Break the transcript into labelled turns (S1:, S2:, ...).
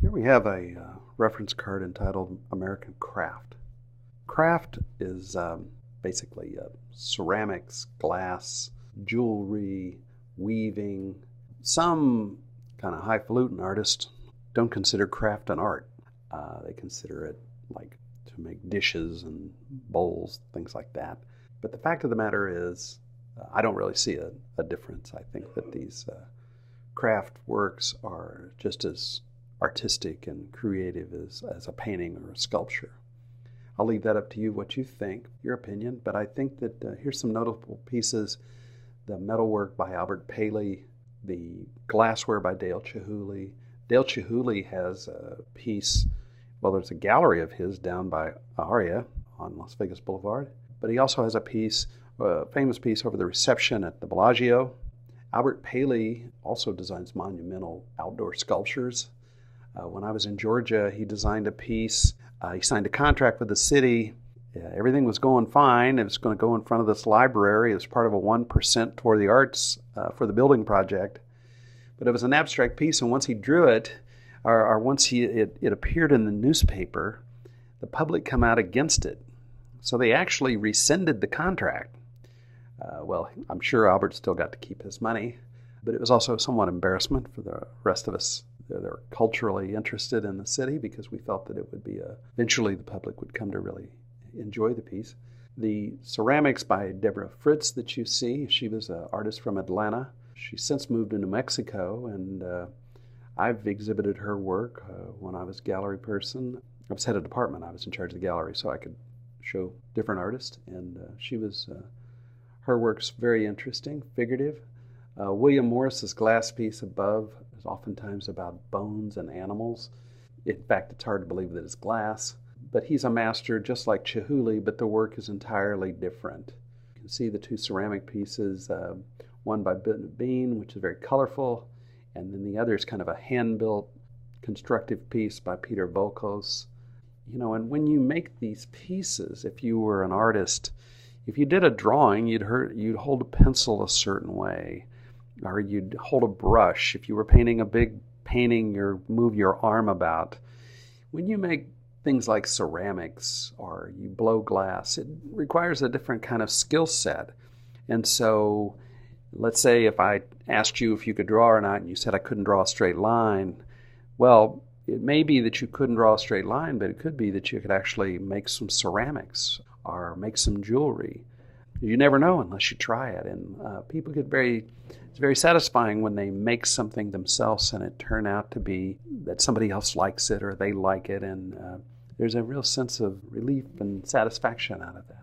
S1: Here we have a reference card entitled American Craft. Craft is basically ceramics, glass, jewelry, weaving. Some kind of highfalutin artists don't consider craft an art. They consider it like to make dishes and bowls, things like that. But the fact of the matter is, I don't really see a difference. I think that these craft works are just as artistic and creative as a painting or a sculpture. I'll leave that up to you, what you think, your opinion, but I think that here's some notable pieces. The metalwork by Albert Paley, the glassware by Dale Chihuly. Dale Chihuly has a piece, well, there's a gallery of his down by Aria on Las Vegas Boulevard, but he also has a piece, a famous piece over the reception at the Bellagio. Albert Paley also designs monumental outdoor sculptures. When I was in Georgia, he designed a piece. He signed a contract with the city. Everything was going fine. It was going to go in front of this library. It was part of a 1% toward the arts for the building project. But it was an abstract piece, and once he drew it, or once it appeared in the newspaper, the public come out against it. So they actually rescinded the contract. Well, I'm sure Albert still got to keep his money, but it was also somewhat embarrassment for the rest of us that are culturally interested in the city, because we felt that it would be eventually the public would come to really enjoy the piece. The ceramics by Deborah Fritz that you see, she was an artist from Atlanta. She's since moved to New Mexico, and I've exhibited her work when I was gallery person. I was head of department. I was in charge of the gallery, so I could show different artists, and her work's very interesting, figurative. William Morris's glass piece above is oftentimes about bones and animals. In fact, it's hard to believe that it's glass, but he's a master just like Chihuly, but the work is entirely different. You can see the two ceramic pieces, one by Bean, which is very colorful, and then the other is kind of a hand-built constructive piece by Peter Volkos. You know, and when you make these pieces, if you were an artist, if you did a drawing, you'd hold a pencil a certain way, or you'd hold a brush. If you were painting a big painting, you move your arm about. When you make things like ceramics or you blow glass, it requires a different kind of skill set. And so let's say if I asked you if you could draw or not, and you said I couldn't draw a straight line, well, it may be that you couldn't draw a straight line, but it could be that you could actually make some ceramics or make some jewelry. You never know unless you try it. And people get it's very satisfying when they make something themselves and it turn out to be that somebody else likes it or they like it. And there's a real sense of relief and satisfaction out of that.